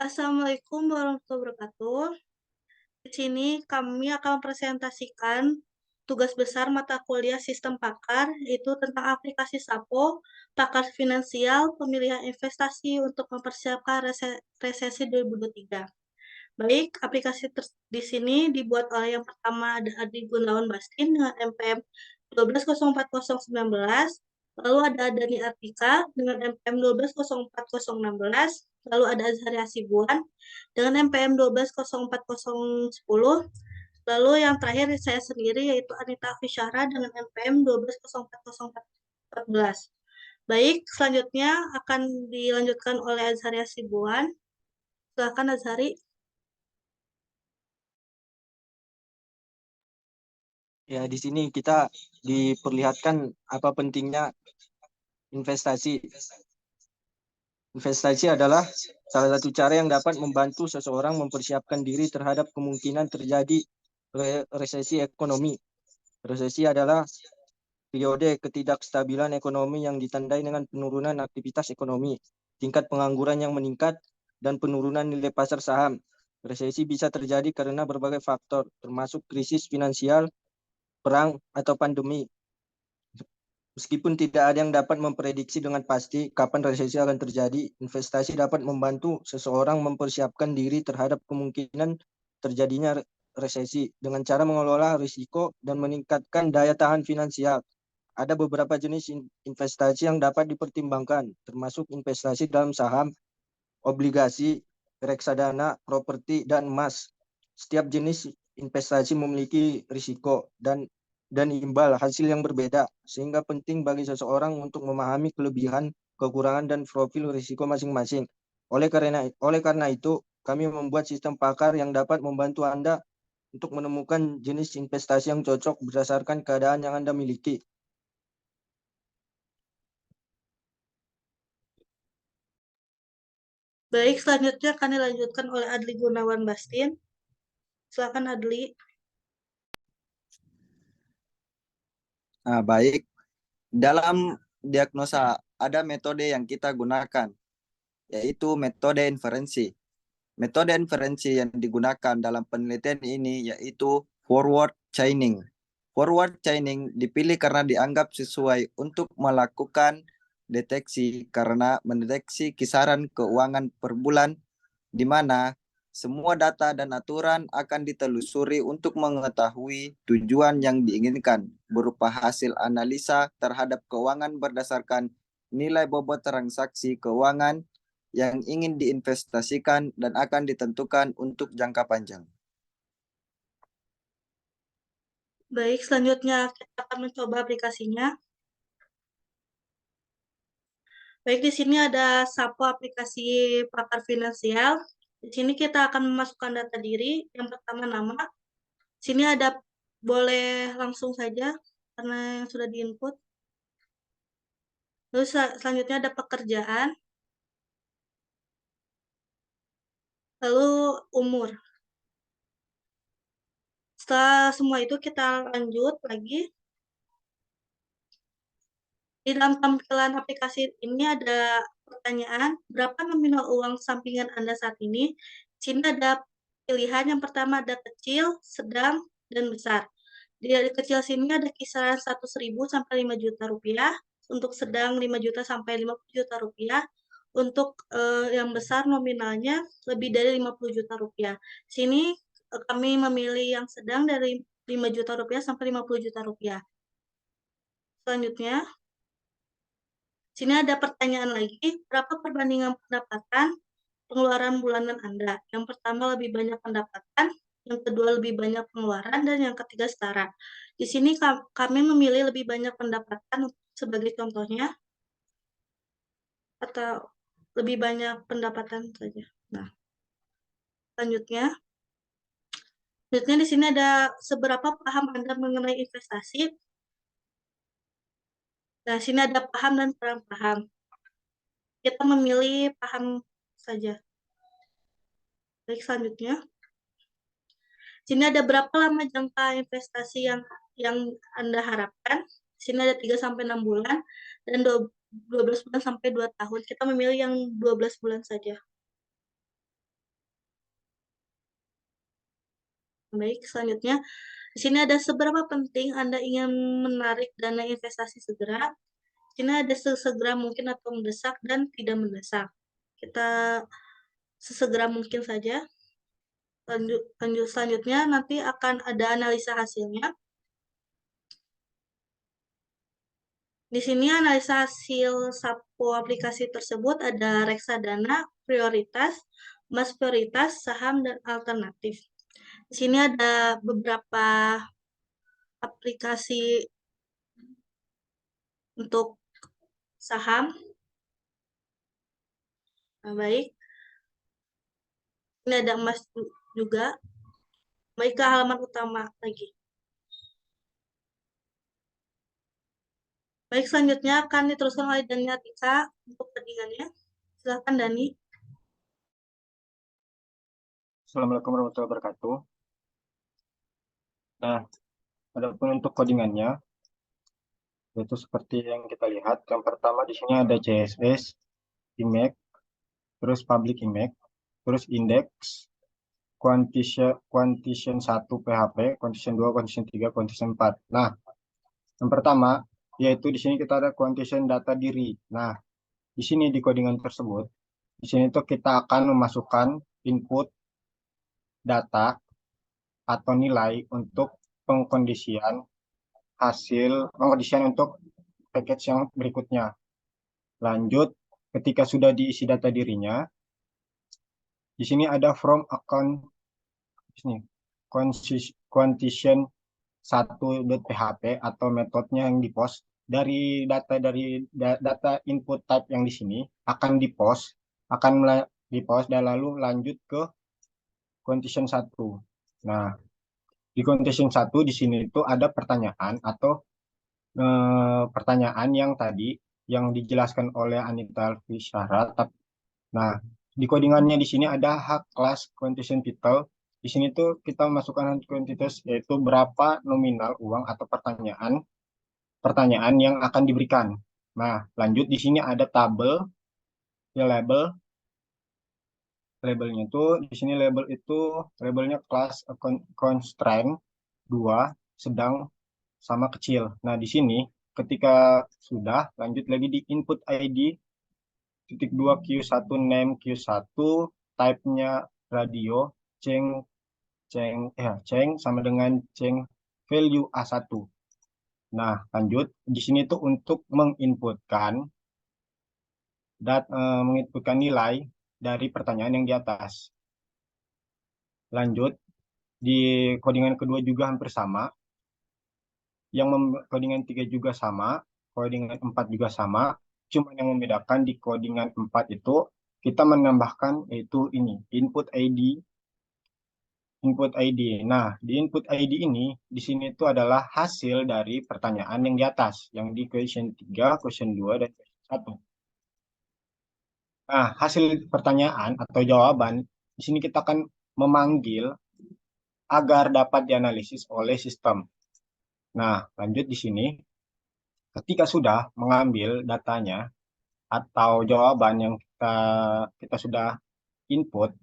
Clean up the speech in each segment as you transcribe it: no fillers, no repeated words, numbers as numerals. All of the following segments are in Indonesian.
Assalamualaikum warahmatullahi wabarakatuh. Di sini kami akan mempresentasikan tugas besar mata kuliah Sistem Pakar, yaitu tentang aplikasi Sapo, pakar finansial, pemilihan investasi untuk mempersiapkan resesi 2023. Baik, aplikasi di sini dibuat oleh yang pertama ada Adi Gunawan Baskin dengan NPM 12040911, lalu ada Dani Artika dengan NPM 120416, lalu ada Azhari Hasibuan dengan NPM 120410, lalu yang terakhir saya sendiri yaitu Anita Fisyara dengan NPM 12040414. Baik, selanjutnya akan dilanjutkan oleh Azhari Hasibuan. Silakan Azhari. Ya, di sini kita diperlihatkan apa pentingnya investasi. Investasi adalah salah satu cara yang dapat membantu seseorang mempersiapkan diri terhadap kemungkinan terjadi resesi ekonomi. Resesi adalah periode ketidakstabilan ekonomi yang ditandai dengan penurunan aktivitas ekonomi, tingkat pengangguran yang meningkat, dan penurunan nilai pasar saham. Resesi bisa terjadi karena berbagai faktor, termasuk krisis finansial, perang, atau pandemi. Meskipun tidak ada yang dapat memprediksi dengan pasti kapan resesi akan terjadi, investasi dapat membantu seseorang mempersiapkan diri terhadap kemungkinan terjadinya resesi dengan cara mengelola risiko dan meningkatkan daya tahan finansial. Ada beberapa jenis investasi yang dapat dipertimbangkan, termasuk investasi dalam saham, obligasi, reksadana, properti, dan emas. Setiap jenis investasi memiliki risiko dan imbal hasil yang berbeda, sehingga penting bagi seseorang untuk memahami kelebihan, kekurangan, dan profil risiko masing-masing. Oleh karena itu, kami membuat sistem pakar yang dapat membantu Anda untuk menemukan jenis investasi yang cocok berdasarkan keadaan yang Anda miliki. Baik, selanjutnya akan dilanjutkan oleh Adli Gunawan Bastin. Silakan Adli. Baik, dalam diagnosa ada metode yang kita gunakan, yaitu metode inferensi. Metode inferensi yang digunakan dalam penelitian ini yaitu forward chaining. Forward chaining dipilih karena dianggap sesuai untuk melakukan deteksi karena mendeteksi kisaran keuangan per bulan di mana semua data dan aturan akan ditelusuri untuk mengetahui tujuan yang diinginkan berupa hasil analisa terhadap keuangan berdasarkan nilai bobot transaksi keuangan yang ingin diinvestasikan dan akan ditentukan untuk jangka panjang. Baik, selanjutnya kita akan mencoba aplikasinya. Baik, di sini ada Sapo aplikasi pakar finansial. Di sini kita akan memasukkan data diri. Yang pertama nama. Sini ada boleh langsung saja karena yang sudah diinput. Lalu selanjutnya ada pekerjaan. Lalu umur. Setelah semua itu kita lanjut lagi. Di dalam tampilan aplikasi ini ada pertanyaan, berapa nominal uang sampingan Anda saat ini? Di sini ada pilihan, yang pertama ada kecil, sedang, dan besar. Di kecil sini ada kisaran 100.000 sampai 5 juta rupiah, untuk sedang 5 juta sampai 50 juta rupiah, untuk yang besar nominalnya lebih dari 50 juta rupiah. Sini kami memilih yang sedang dari 5 juta rupiah sampai 50 juta rupiah. Selanjutnya, sini ada pertanyaan lagi, berapa perbandingan pendapatan pengeluaran bulanan Anda? Yang pertama lebih banyak pendapatan, yang kedua lebih banyak pengeluaran, dan yang ketiga setara. Di sini kami memilih lebih banyak pendapatan sebagai contohnya, atau lebih banyak pendapatan saja. Nah, selanjutnya di sini ada seberapa paham Anda mengenai investasi. Nah, sini ada paham dan kurang paham. Kita memilih paham saja. Baik, selanjutnya. Sini ada berapa lama jangka investasi yang Anda harapkan. Sini ada 3 sampai 6 bulan dan 12 bulan sampai 2 tahun. Kita memilih yang 12 bulan saja. Baik, selanjutnya di sini ada seberapa penting Anda ingin menarik dana investasi segera. Di sini ada sesegera mungkin atau mendesak dan tidak mendesak. Kita sesegera mungkin saja. Selanjutnya nanti akan ada analisa hasilnya. Di sini analisa hasil Sapo aplikasi tersebut ada reksadana, prioritas, emas prioritas, saham, dan alternatif. Di sini ada beberapa aplikasi untuk saham. Nah, baik. Ini ada emas juga. Baik, ke halaman utama lagi. Baik, selanjutnya akan diteruskan oleh Dani Atika untuk perbandingannya. Silakan Dani. Assalamualaikum warahmatullahi wabarakatuh. Nah, adapun untuk codingannya, itu seperti yang kita lihat. Yang pertama di sini ada CSS, IMAX, terus public IMAX, terus index, quantition 1 PHP, quantition 2, quantition 3, quantition 4. Nah, yang pertama yaitu di sini kita ada quantition data diri. Nah, di sini di codingan tersebut, di sini tuh kita akan memasukkan input data atau nilai untuk pengkondisian untuk package yang berikutnya. Lanjut, ketika sudah diisi data dirinya, di sini ada from account sini quantition 1.php atau metodenya yang dipost dari data input type yang di sini akan dipost dan lalu lanjut ke quantition 1. Nah, di quantition 1 di sini itu ada pertanyaan atau pertanyaan yang tadi yang dijelaskan oleh Anita Alfisyara. Nah, di codingannya di sini ada hak kelas quantition title. Di sini tuh kita masukkan quantitas yaitu berapa nominal uang atau pertanyaan yang akan diberikan. Nah, lanjut di sini ada tabel ya labelnya itu di sini labelnya kelas constraint 2 sedang sama kecil. Nah, di sini ketika sudah lanjut lagi di input ID titik 2 Q1 name Q1 type-nya radio ceng sama dengan ceng value A1. Nah, lanjut di sini tuh untuk menginputkan nilai dari pertanyaan yang di atas. Lanjut di codingan kedua juga hampir sama. Codingan 3 juga sama, codingan 4 juga sama. Cuma yang membedakan di codingan 4 itu kita menambahkan yaitu ini input ID. Nah, di input ID ini di sini itu adalah hasil dari pertanyaan yang di atas, yang di question 3, question 2 dan question 1. Nah, hasil pertanyaan atau jawaban di sini kita akan memanggil agar dapat dianalisis oleh sistem. Nah, lanjut di sini ketika sudah mengambil datanya atau jawaban yang kita sudah input,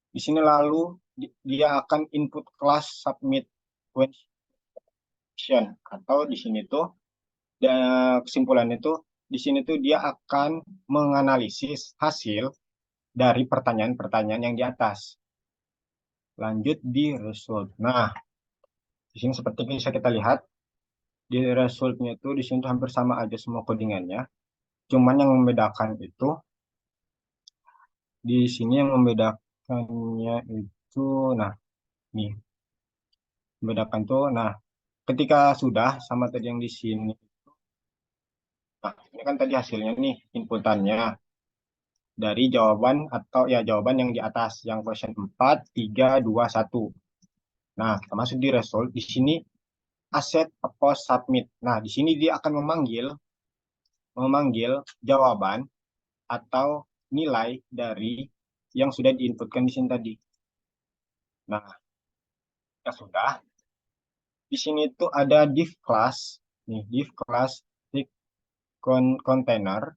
di sini lalu dia akan input kelas submit question atau di sini tuh kesimpulan itu di sini tuh dia akan menganalisis hasil dari pertanyaan-pertanyaan yang di atas. Lanjut di result. Nah, di sini seperti bisa kita lihat di resultnya itu di sini tuh hampir sama aja semua codingannya. Cuman yang membedakan itu di sini yang membedakannya itu nah nih membedakan tuh nah ketika sudah sama tadi yang di sini. Nah, ini kan tadi hasilnya nih inputannya dari jawaban jawaban yang di atas yang question 4 3 2 1. Nah, kita masuk di result di sini asset post submit. Nah, di sini dia akan memanggil jawaban atau nilai dari yang sudah diinputkan di sini tadi. Nah, ya sudah. Di sini tuh ada div class, nih div class container.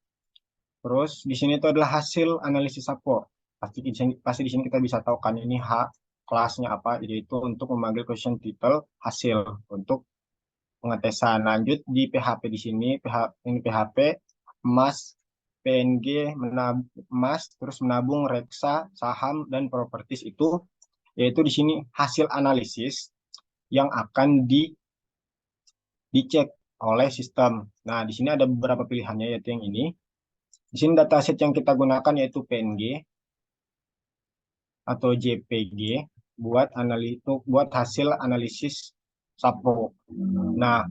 Terus di sini tuh adalah hasil analisis Sapo. Pasti di sini kita bisa tahu kan ini H kelasnya apa, yaitu untuk memanggil question title hasil untuk pengetesan. Lanjut di PHP di sini, ini PHP emas, PNG, emas, terus menabung, reksa, saham, dan properties itu, yaitu di sini hasil analisis yang akan dicek oleh sistem. Nah, di sini ada beberapa pilihannya, yaitu yang ini. Di sini dataset yang kita gunakan yaitu PNG atau JPG buat hasil analisis SAPO. Nah,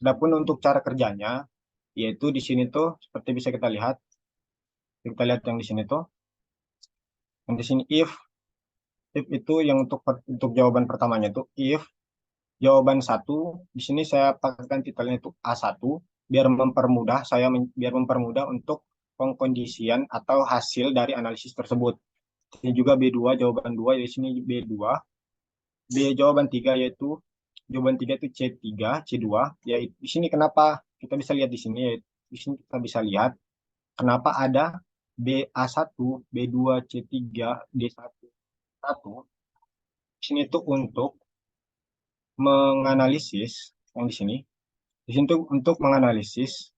adapun untuk cara kerjanya, yaitu di sini tuh seperti bisa kita lihat yang di sini tuh, yang di sini if itu yang untuk jawaban pertamanya tuh if jawaban 1, di sini saya pakaikan titelnya itu A1 biar mempermudah untuk pengkondisian atau hasil dari analisis tersebut. Ini juga B2 jawaban 2, di sini B2. Jawaban 3 yaitu jawaban 3 itu C3, C2. Ya di sini kenapa kita bisa lihat di sini, di sini kita bisa lihat kenapa ada BA1, B2, C3, D1. Di sini itu untuk menganalisis yang di sini. Di sini tuh untuk menganalisis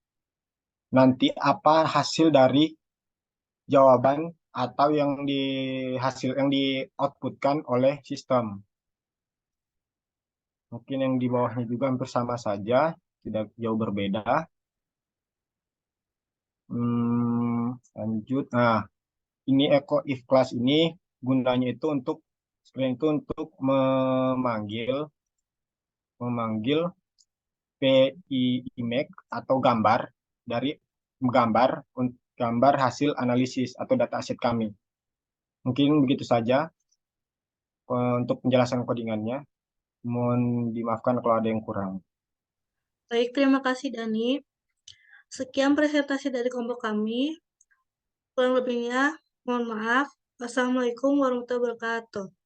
nanti apa hasil dari jawaban atau yang di outputkan oleh sistem. Mungkin yang di bawahnya juga hampir sama saja, tidak jauh berbeda. Lanjut. Nah, ini echo if class ini gunanya itu untuk memanggil PI-IMAX atau gambar hasil analisis atau dataset kami. Mungkin begitu saja untuk penjelasan codingannya. Mohon dimaafkan kalau ada yang kurang. Baik, terima kasih Dani. Sekian presentasi dari kelompok kami. Kurang lebihnya, mohon maaf. Wassalamualaikum warahmatullahi wabarakatuh.